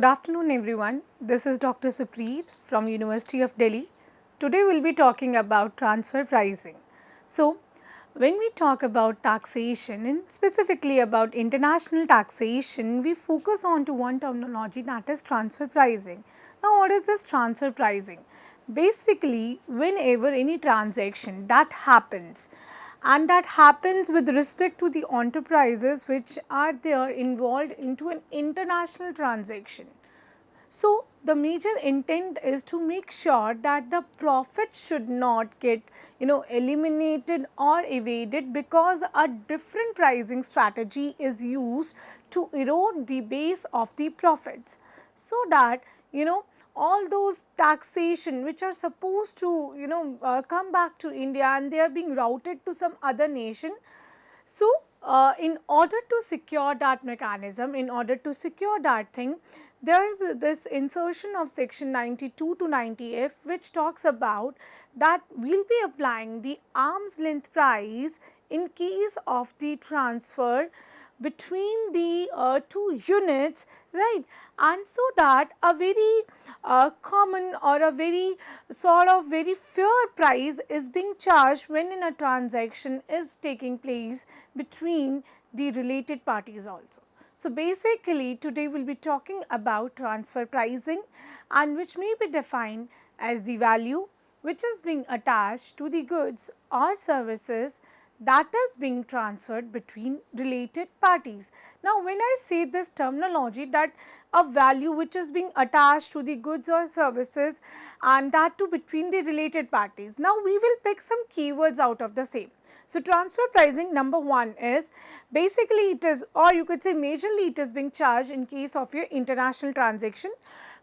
Good afternoon everyone. This is Dr. Supreet from University of Delhi. Today we will be talking about transfer pricing. So, when we talk about taxation and specifically about international taxation, we focus on to one terminology, that is transfer pricing. Now, what is this transfer pricing? Basically, whenever any transaction that happens, and that happens with respect to the enterprises which are there involved into an international transaction. So, the major intent is to make sure that the profit should not get eliminated or evaded because a different pricing strategy is used to erode the base of the profits. So that all those taxation which are supposed to come back to India and they are being routed to some other nation. So, in order to secure that mechanism, in order to secure that thing, there is this insertion of section 92 to 90F which talks about that we will be applying the arm's length price in case of the transfer between the two units, right, and so that a very common or a very sort of very fair price is being charged when in a transaction is taking place between the related parties also. So, basically today we will be talking about transfer pricing, and which may be defined as the value which is being attached to the goods or services that is being transferred between related parties. Now, when I say this terminology, that a value which is being attached to the goods or services and that too between the related parties. Now, we will pick some keywords out of the same. So, transfer pricing number one is basically it is, or you could say majorly it is being charged in case of your international transaction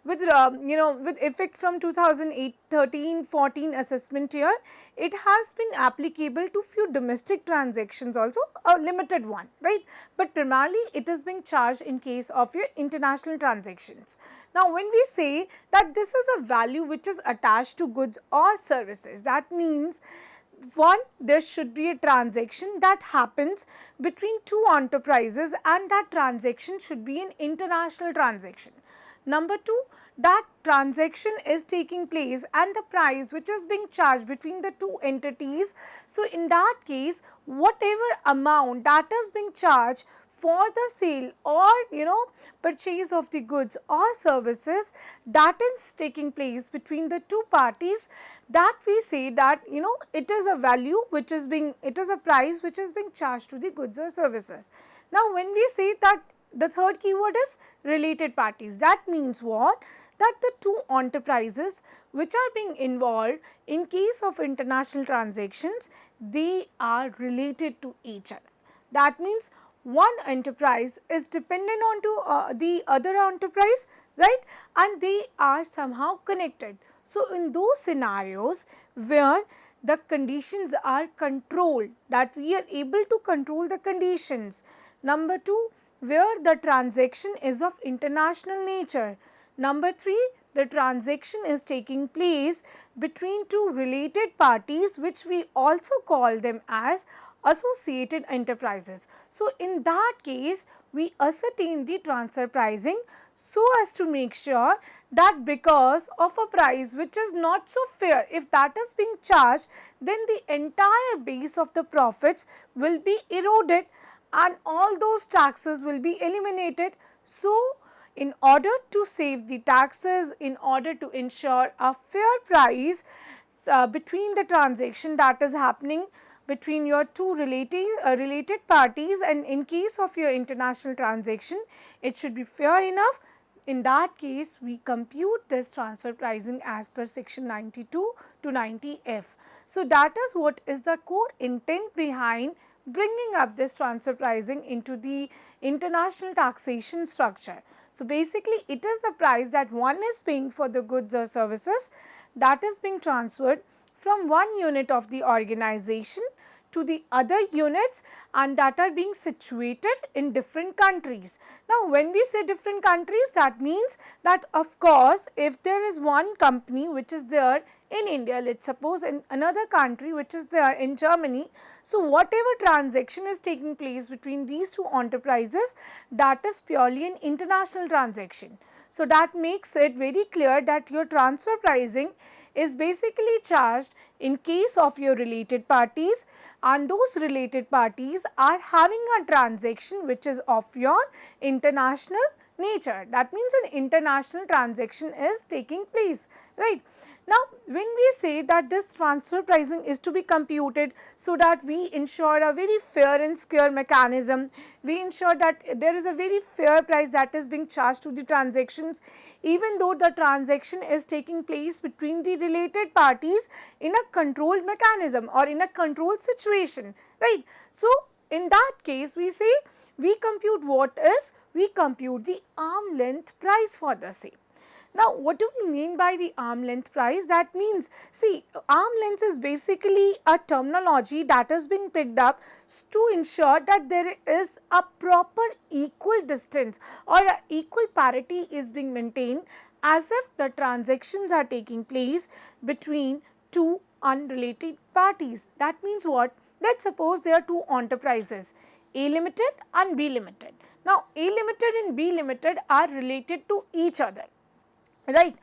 with with effect from 2013-14 assessment year. It has been applicable to few domestic transactions also, a limited one, right, but primarily it is being charged in case of your international transactions. Now, when we say that this is a value which is attached to goods or services, that means one, there should be a transaction that happens between two enterprises and that transaction should be an international transaction. Number two, that transaction is taking place and the price which is being charged between the two entities. So, in that case, whatever amount that is being charged for the sale or purchase of the goods or services that is taking place between the two parties, that we say that it is a value which is being, it is a price which is being charged to the goods or services. Now, when we say that the third keyword is related parties, that means what? That the two enterprises which are being involved in case of international transactions, they are related to each other. That means one enterprise is dependent on to the other enterprise, right, and they are somehow connected. So, in those scenarios where the conditions are controlled, that we are able to control the conditions. Number two, where the transaction is of international nature. Number three, the transaction is taking place between two related parties which we also call them as associated enterprises. So, in that case, we ascertain the transfer pricing so as to make sure that because of a price which is not so fair, if that is being charged, then the entire base of the profits will be eroded and all those taxes will be eliminated. So, in order to save the taxes, in order to ensure a fair price between the transaction that is happening between your two related parties, and in case of your international transaction, it should be fair enough. In that case, we compute this transfer pricing as per section 92 to 90F. So, that is what is the core intent behind bringing up this transfer pricing into the international taxation structure. So, basically it is the price that one is paying for the goods or services that is being transferred from one unit of the organization to the other units and that are being situated in different countries. Now, when we say different countries, that means that of course, if there is one company which is there in India, let us suppose in another country which is there in Germany. So, whatever transaction is taking place between these two enterprises, that is purely an international transaction. So that makes it very clear that your transfer pricing is basically charged in case of your related parties, and those related parties are having a transaction which is of your international nature. That means an international transaction is taking place, right. Now, when we say that this transfer pricing is to be computed so that we ensure a very fair and square mechanism, we ensure that there is a very fair price that is being charged to the transactions, even though the transaction is taking place between the related parties in a controlled mechanism or in a controlled situation, right. So, in that case we say we compute what is, we compute the arm length price for the same. Now, what do we mean by the arm length price? That means, see, arm length is basically a terminology that is being picked up to ensure that there is a proper equal distance or a equal parity is being maintained as if the transactions are taking place between two unrelated parties. That means what? Let's suppose there are two enterprises, A Limited and B Limited. Now, A Limited and B Limited are related to each other, right,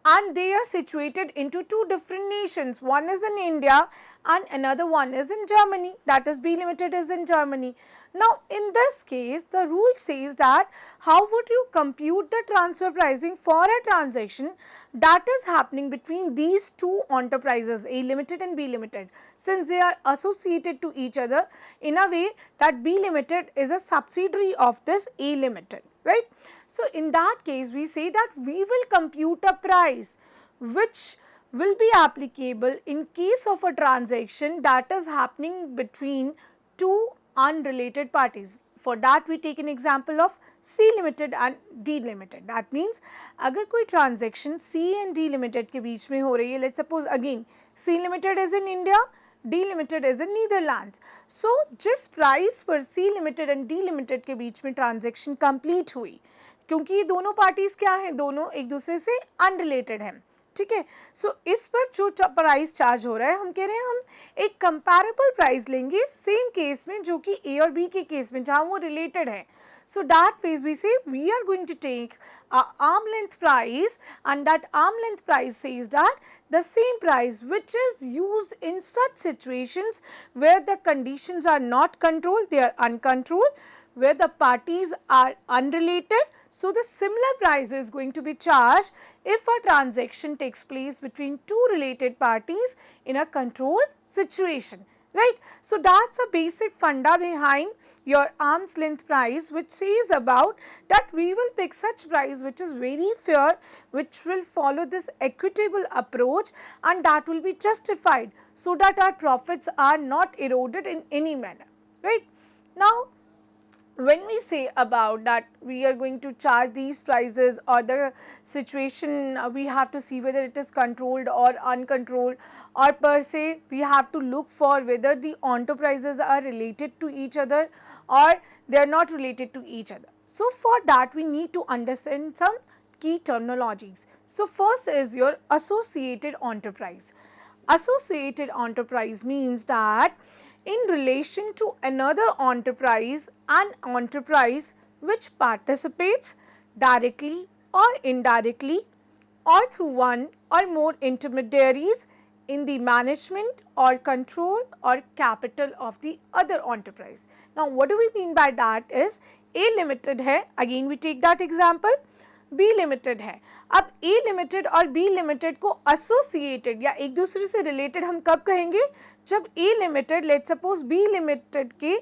and they are situated into two different nations. One is in India and another one is in Germany, that is B Limited is in Germany. Now, in this case the rule says that how would you compute the transfer pricing for a transaction that is happening between these two enterprises, A Limited and B Limited, since they are associated to each other in a way that B Limited is a subsidiary of this A Limited, right. So, in that case we say that we will compute a price which will be applicable in case of a transaction that is happening between two unrelated parties. For that we take an example of C Limited and D Limited. That means अगर कोई transaction C and D Limited के बीच में हो रही है, let's suppose again C Limited is in India, D Limited is in Netherlands. So, जिस price पर C Limited and D Limited के बीच में transaction complete हुई, क्योंकि ये दोनों पार्टीज क्या हैं, दोनों एक दूसरे से अनरिलेटेड हैं, ठीक है। सो इस पर जो प्राइस चार्ज हो रहा है, हम कह रहे हैं हम एक कंपैरेबल प्राइस लेंगे सेम केस में जो कि ए और बी के केस में जहाँ वो रिलेटेड है. So that ways we say we are going to take a arm length price, and that arm length price says that the same price which is used in such situations where the conditions are not controlled, they are uncontrolled, where the parties are unrelated. So the similar price is going to be charged if a transaction takes place between two related parties in a controlled situation, right. So that's the basic funda behind your arm's length price, which says about that we will pick such price which is very fair, which will follow this equitable approach, and that will be justified so that our profits are not eroded in any manner, right. Now, when we say about that we are going to charge these prices, or the situation we have to see whether it is controlled or uncontrolled, or per se we have to look for whether the enterprises are related to each other or they are not related to each other. So, for that we need to understand some key terminologies. So, first is your associated enterprise. Associated enterprise means that in relation to another enterprise, an enterprise which participates directly or indirectly or through one or more intermediaries in the management or control or capital of the other enterprise. Now, what do we mean by that is A Limited है, again we take that example, B Limited है. अब A Limited और B Limited को associated या एक दूसरे से related हम कब कहेंगे, जब A Limited let's suppose B Limited के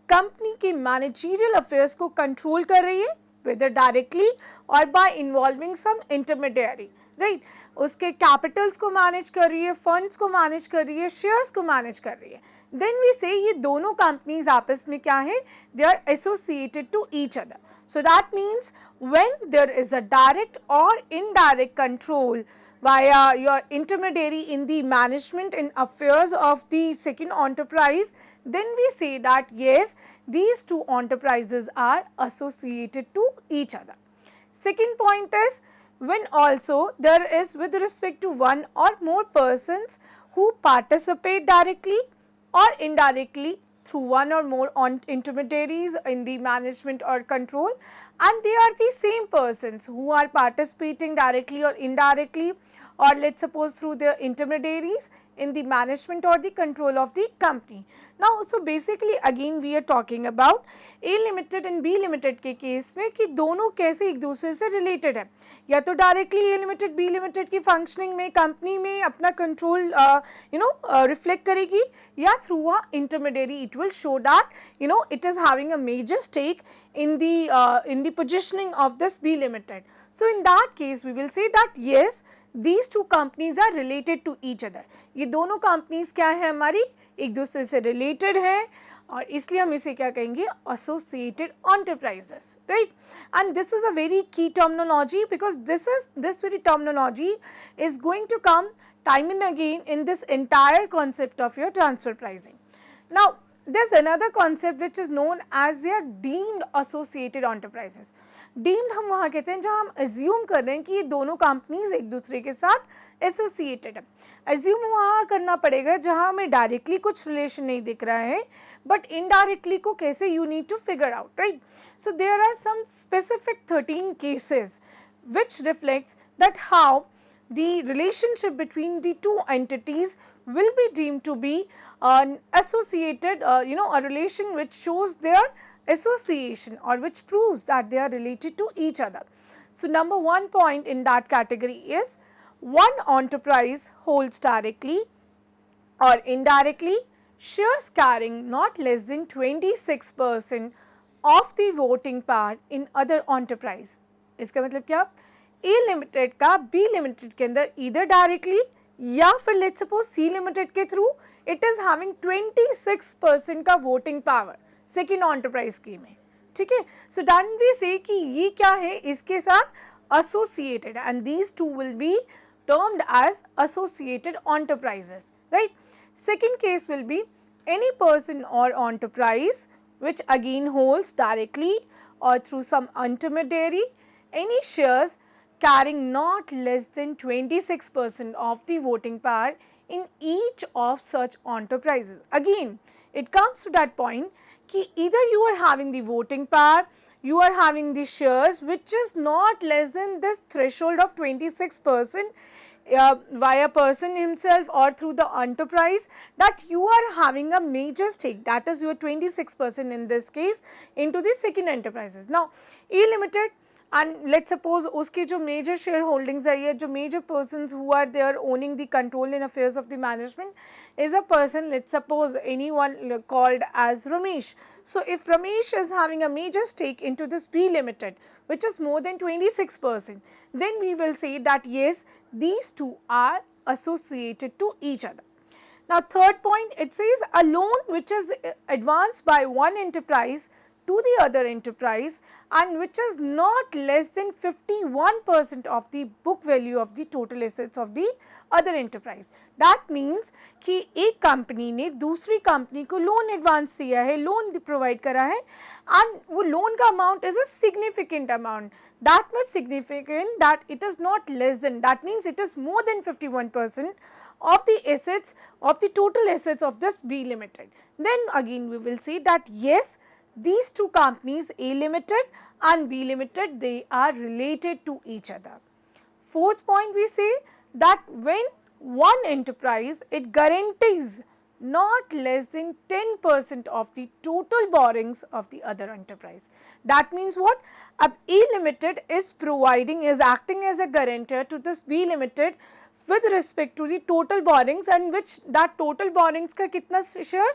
कंपनी के मैनेजरियल अफेयर्स को कंट्रोल कर रही है, whether directly or by involving some intermediary, right. उसके कैपिटल्स को मैनेज कर रही है, फंड्स को मैनेज कर रही है, शेयर्स को मैनेज कर रही है. देन वी से ये दोनों कंपनीज आपस में क्या है, they are associated to each other. So that means when there is a direct or indirect control via your intermediary in the management and affairs of the second enterprise, then we say that yes, these two enterprises are associated to each other. Second point is when also there is with respect to one or more persons who participate directly or indirectly through one or more intermediaries in the management or control, and they are the same persons who are participating directly or indirectly, or let us suppose through their intermediaries in the management or the control of the company. Now, so basically again we are talking about A limited and B limited के case में कि दोनों कैसे एक दूसरे से related है, या तो directly A limited B limited की फंक्शनिंग में कंपनी में अपना कंट्रोल रिफ्लेक्ट करेगी, या through a intermediary it will show that it is having a major stake in the positioning of this B limited. So in that case we will say that yes, these two companies are related to each other. ये दोनों companies क्या है हमारी, एक दूसरे से related है, और इसलिए हम इसे क्या कहेंगे, associated enterprises, right? And this is a very key terminology because this very terminology is going to come time and again in this entire concept of your transfer pricing. Now, there's another concept which is known as your deemed associated enterprises. Deemed हम वहाँ कहते हैं जहाँ हम assume कर रहे हैं कि ये दोनों कंपनीज एक दूसरे के साथ एसोसिएटेड है. एज्यूम वहाँ करना पड़ेगा जहाँ हमें डायरेक्टली कुछ रिलेशन नहीं दिख रहा है, बट इनडायरेक्टली को कैसे you need to figure out, right? So there are some specific 13 cases which reflects that how the relationship between the two entities will be deemed to be associated, a relation which shows their association or which proves that they are related to each other. So, number one point in that category is one enterprise holds directly or indirectly shares carrying not less than 26% of the voting power in other enterprise. इसका मतलब क्या, A limited का B limited के अंदर either directly या फिर let's suppose C limited के through it is having 26% का voting power सेकेंड एंटरप्राइज की में, ठीक है. सो देन वी से कि ये क्या है, इसके साथ associated, and these two will be termed as associated enterprises, right. Second case will be any person or enterprise which again holds directly or through some intermediary any shares carrying not less than 26% of the voting power in each of such enterprises. Again, it comes to that point कि either you are having the voting power, you are having the shares which is not less than this threshold of 26% via person himself or through the enterprise, that you are having a major stake, that is your 26% in this case into the second enterprises. Now, A limited and let's suppose उसकी जो major shareholdings है, ये जो major persons who are there owning the control in affairs of the management is a person, let's suppose anyone called as Ramesh. So if Ramesh is having a major stake into this B limited which is more than 26%, then we will say that yes, these two are associated to each other. Now third point, it says a loan which is advanced by one enterprise to the other enterprise and which is not less than 51% of the book value of the total assets of the other enterprise. That means कि एक company ने दूसरी company को loan advance दिया है, loan provide करा है, and वो लोन का amount is a significant amount, that much significant that it is not less than, that means it is more than 51% of the assets, of the total assets of this B limited. Then again we will say that yes, these two companies A limited and B limited, they are related to each other. Fourth point, we say that when one enterprise, it guarantees not less than 10% of the total borrowings of the other enterprise. That means what? Ab A limited is providing, is acting as a guarantor to this B limited with respect to the total borrowings, and which that total borrowings का कितना share?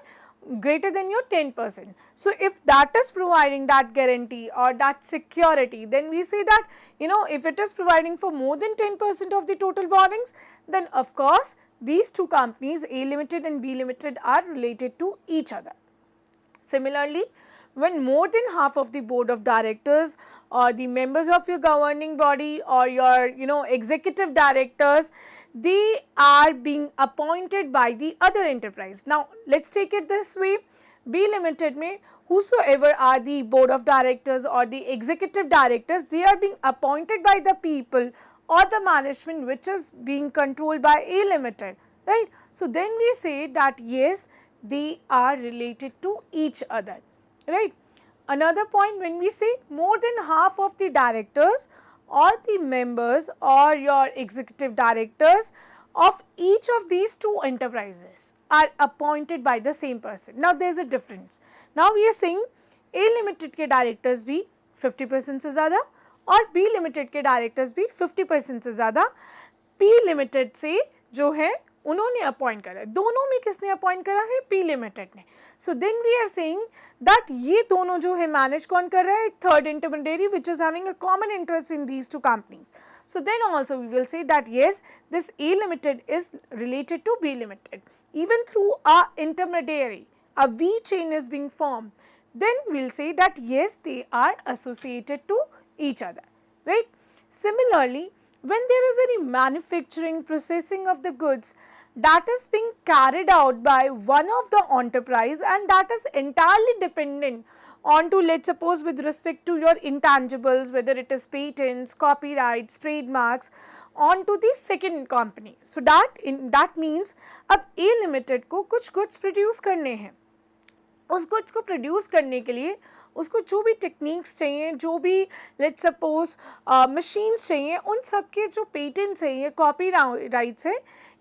Greater than your 10%. So if that is providing that guarantee or that security, then we say that, if it is providing for more than 10% of the total borrowings, then of course these two companies A limited and B limited are related to each other. Similarly, when more than half of the board of directors or the members of your governing body or your executive directors, they are being appointed by the other enterprise. Now, let us take it this way, B limited में whosoever are the board of directors or the executive directors, they are being appointed by the people or the management which is being controlled by A limited, right. So, then we say that yes, they are related to each other, right. Another point, when we say more than half of the directors or the members or your executive directors of each of these two enterprises are appointed by the same person. Now there is a difference. Now we are saying A Limited के directors भी 50% से ज़्यादा और B Limited के directors भी 50% से ज़्यादा P Limited से जो है उन्होंने अपॉइंट करा है. दोनों में किसने अपॉइंट करा है? P Limited ने. So then we are saying that ये दोनों जो है मैनेज कौन कर रहा है? एक third intermediary which is having a common interest in these two companies. So then also we will say that yes, this A Limited is related to B Limited. Even through a intermediary, a V chain is being formed, then we will say that yes, they are associated to each other, right. Similarly, when there is any manufacturing, processing of the goods that is being carried out by one of the enterprise and that is entirely dependent on to, let's suppose, with respect to your intangibles, whether it is patents, copyrights, trademarks, on to the second company. So that means अब A Limited को कुछ goods produce करने हैं. उस goods को produce करने के लिए उसको जो भी टेक्निक्स चाहिए, जो भी लेट्स सपोज मशीन्स चाहिए, उन सब के जो पेटेंट्स हैं, ये कॉपी राइट्स है,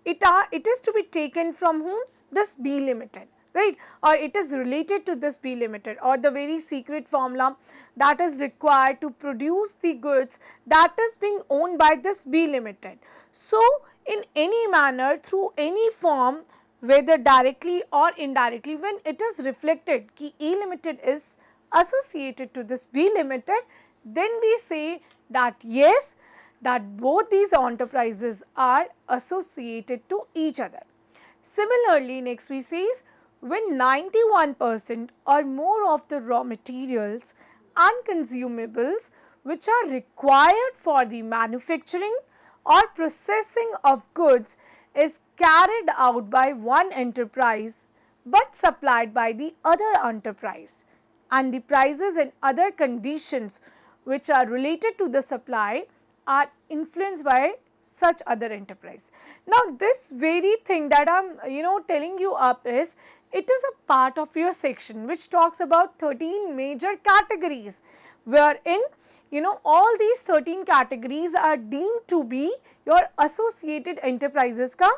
it is to be taken from whom? This B Limited, right, or it is related to this B Limited, or the very secret formula that is required to produce the goods that is being owned by this B Limited. So in any manner, through any form, whether directly or indirectly, when it is reflected कि A Limited is associated to this B Limited, then we say that yes, that both these enterprises are associated to each other. Similarly, next we say when 91% or more of the raw materials and consumables which are required for the manufacturing or processing of goods is carried out by one enterprise but supplied by the other enterprise, and the prices and other conditions which are related to the supply are influenced by such other enterprise. Now this very thing that I am telling you up is, it is a part of your section which talks about 13 major categories, wherein all these 13 categories are deemed to be your associated enterprises ka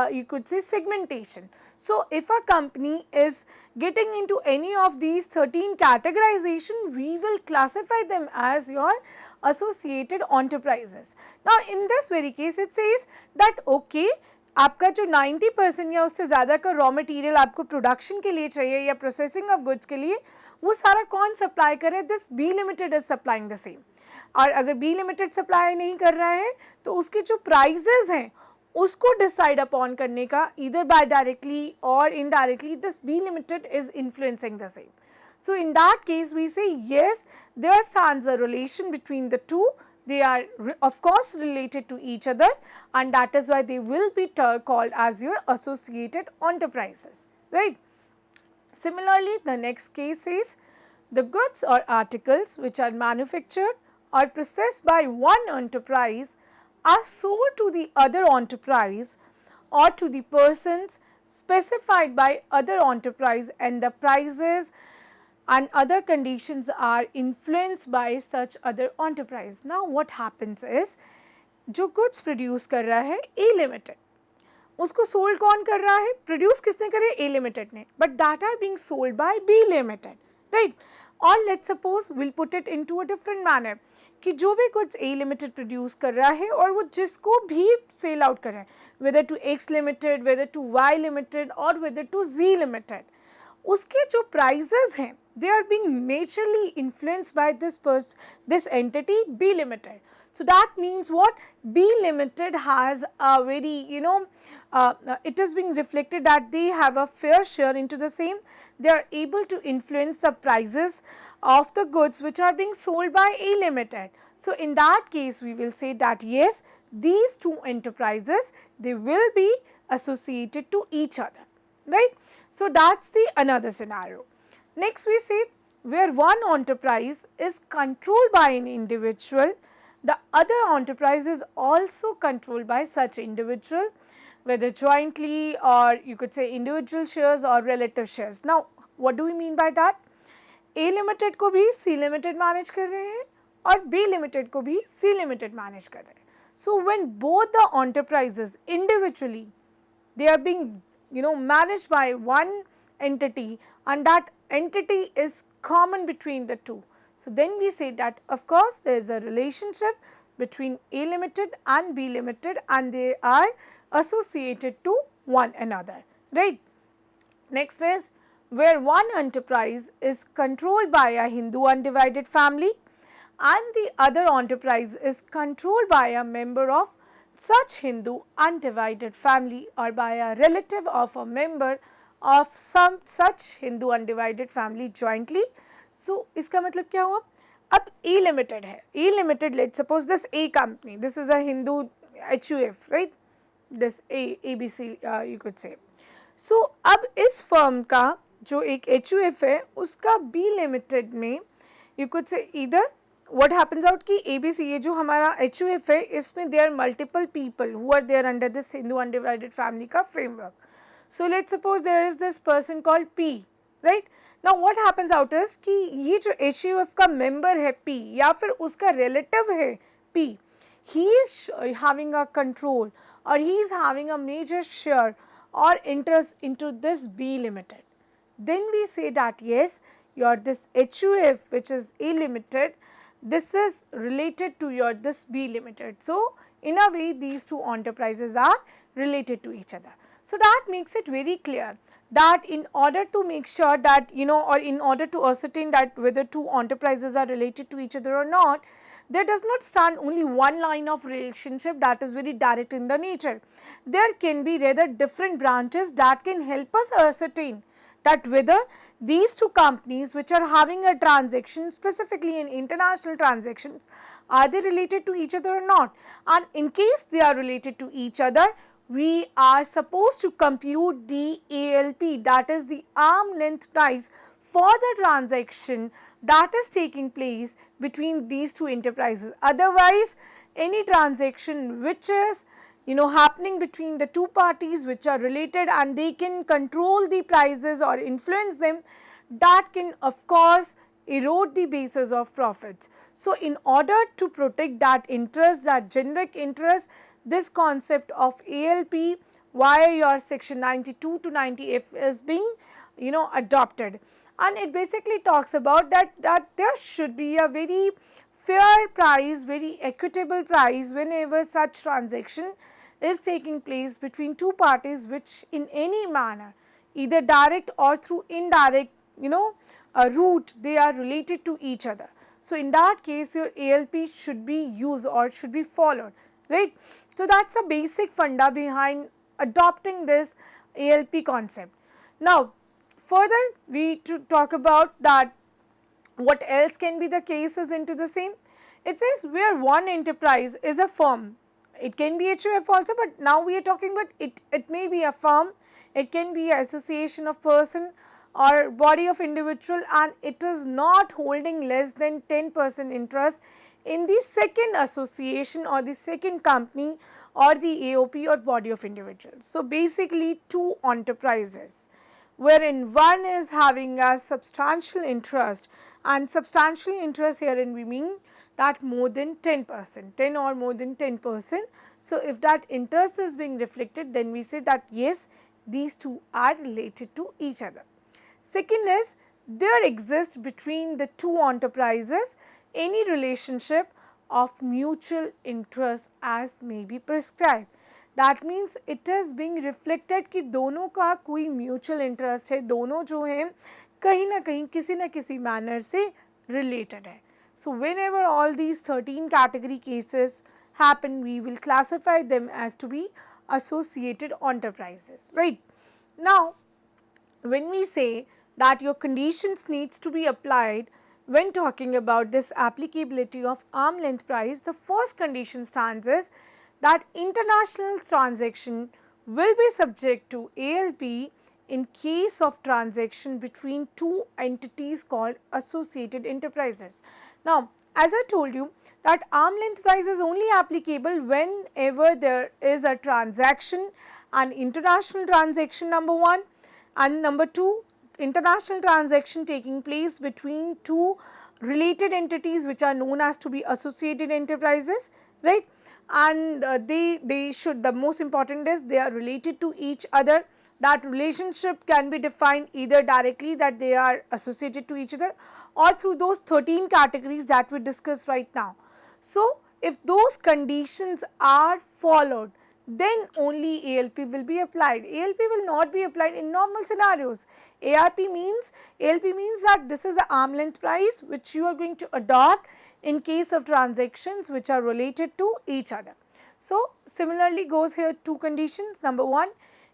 you could say segmentation. So if a company is getting into any of these 13 categorization, we will classify them as your associated enterprises. Now in this very case it says that okay, आपका जो 90% या उससे ज़्यादा का raw material आपको production के लिए चाहिए या प्रोसेसिंग ऑफ गुड्स के लिए, वो सारा कौन सप्लाई करे? This B limited is supplying the same. और अगर बी लिमिटेड सप्लाई नहीं कर रहा है तो उसके जो प्राइजेज हैं उसको डिसाइड अपॉन करने का either by directly or indirectly this B limited is influencing the same. So in that case we say yes, there stands a relation between the two. They are of course related to each other, and that is why they will be called as your associated enterprises, right. Similarly, the next case is the goods or articles which are manufactured or processed by one enterprise are sold to the other enterprise or to the persons specified by other enterprise, and the prices and other conditions are influenced by such other enterprise. Now what happens is, जो goods produce कर रहा है A Limited, उसको sold कौन कर रहा है? Produce किसने करे? A Limited ने, but that are being sold by B Limited, right. Or let's suppose we'll put it into a different manner कि जो भी goods A Limited produce कर रहा है और वो जिसको भी sell out कर रहा है, whether to X Limited, whether to Y Limited or whether to Z Limited, उसके जो prices हैं they are being majorly influenced by this entity B Limited. So that means what? B Limited has a very it is being reflected that they have a fair share into the same. They are able to influence the prices of the goods which are being sold by A Limited. So in that case we will say that yes, these two enterprises, they will be associated to each other, right. So that's the another scenario. Next we see where one enterprise is controlled by an individual, the other enterprise is also controlled by such individual, whether jointly or you could say individual shares or relative shares. Now, what do we mean by that? A limited को भी C limited manage कर रहे हैं और B limited को भी C limited manage कर रहे हैं. So when both the enterprises individually, they are being managed by one entity and that entity is common between the two. So then we say that of course there is a relationship between A limited and B limited and they are associated to one another, right. Next is where one enterprise is controlled by a Hindu undivided family and the other enterprise is controlled by a member of such Hindu undivided family or by a relative of a member of some such Hindu undivided family jointly. So, इसका मतलब क्या हुआ? अब A limited है, A limited, let's suppose this A company, this is a Hindu HUF, right, this ABC you could say. So, अब इस firm का जो एक HUF है उसका B limited में you could say either what happens out कि ABC ये जो हमारा HUF है इसमें there are multiple people who are there under this Hindu undivided family का framework. So let's suppose there is this person called P, right. Now what happens out is कि ये जो HUF का member है P या फिर उसका relative है P, he is having a control or he is having a major share or interest into this B limited. Then we say that yes, your this HUF which is A limited, this is related to your this B limited. So in a way these two enterprises are related to each other. So that makes it very clear that in order to make sure that or in order to ascertain that whether two enterprises are related to each other or not, there does not stand only one line of relationship that is very direct in the nature. There can be rather different branches that can help us ascertain that whether these two companies which are having a transaction, specifically in international transactions, are they related to each other or not, and in case they are related to each other, we are supposed to compute the ALP, that is the arm length price for the transaction that is taking place between these two enterprises. Otherwise, any transaction which is happening between the two parties which are related and they can control the prices or influence them, that can of course erode the basis of profits. So, in order to protect that interest, that generic interest, this concept of ALP via your section 92 to 90F is being adopted, and it basically talks about that there should be a very fair price, very equitable price whenever such transaction is taking place between two parties which in any manner, either direct or through indirect route, they are related to each other. So, in that case your ALP should be used or should be followed, right. So, that is a basic funda behind adopting this ALP concept. Now, further we to talk about that what else can be the cases into the same. It says where one enterprise is a firm, it can be HUF also, but now we are talking about it may be a firm, it can be an association of person or body of individual, and it is not holding less than 10% interest in the second association or the second company or the AOP or body of individuals. So, basically two enterprises wherein one is having a substantial interest, and substantial interest herein we mean that more than 10%, 10 or more than 10%. So, if that interest is being reflected, then we say that yes, these two are related to each other. Second is there exists between the two enterprises any relationship of mutual interest as may be prescribed. That means it is being reflected कि दोनों का कोई mutual interest है, दोनों जो हैं कहीं ना कहीं किसी न किसी manner से related है. So, whenever all these 13 category cases happen, we will classify them as to be associated enterprises, right. Now, when we say that your conditions needs to be applied when talking about this applicability of arm length price, the first condition stands is that international transaction will be subject to ALP in case of transaction between two entities called associated enterprises. Now, as I told you that arm length price is only applicable whenever there is a transaction an international transaction, number 1, and number 2, international transaction taking place between two related entities which are known as to be associated enterprises, right. And they should, the most important is they are related to each other. That relationship can be defined either directly that they are associated to each other, or through those 13 categories that we discussed right now. So, if those conditions are followed, then only ALP will be applied. ALP will not be applied in normal scenarios. ALP means that this is the arm length price which you are going to adopt in case of transactions which are related to each other. So, similarly goes here two conditions. Number 1,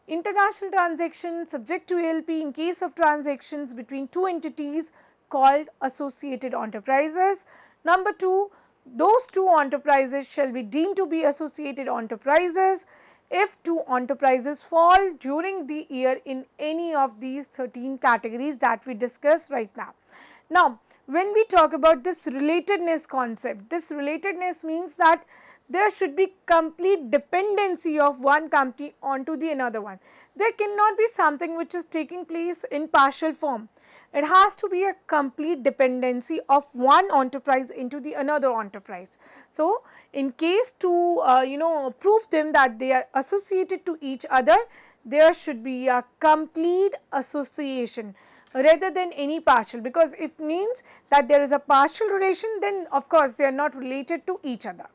international transaction subject to ALP in case of transactions between two entities called associated enterprises. Number 2, those two enterprises shall be deemed to be associated enterprises if two enterprises fall during the year in any of these 13 categories that we discussed right now. Now, when we talk about this relatedness concept, this relatedness means that there should be complete dependency of one company onto the another one. There cannot be something which is taking place in partial form. It has to be a complete dependency of one enterprise into the another enterprise. So, in case to prove them that they are associated to each other, there should be a complete association rather than any partial, because if means that there is a partial relation, then of course they are not related to each other.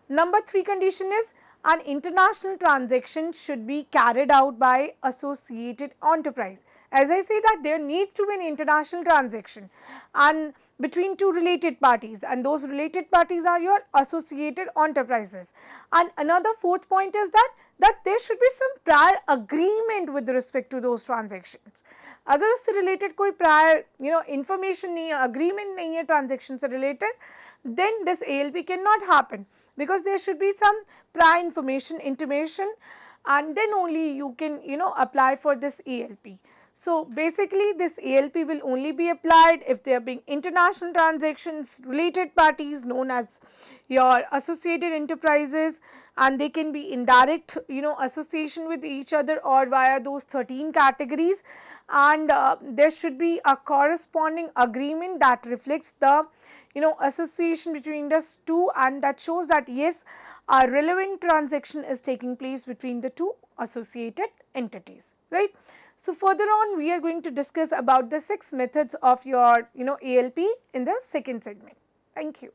Number 3 condition is an international transaction should be carried out by associated enterprise. As I say that there needs to be an international transaction and between two related parties, and those related parties are your associated enterprises. And another 4th point is that there should be some prior agreement with respect to those transactions. अगर उससे related कोई prior information नहीं है, agreement नहीं है transactions से related, then this ALP cannot happen, because there should be some prior information, intimation, and then only you can apply for this ALP. So, basically this ALP will only be applied if there are being international transactions, related parties known as your associated enterprises, and they can be in direct association with each other or via those 13 categories, and there should be a corresponding agreement that reflects the association between the two, and that shows that yes, a relevant transaction is taking place between the two associated entities, right. So, further on we are going to discuss about the 6 methods of your ALP in the second segment. Thank you.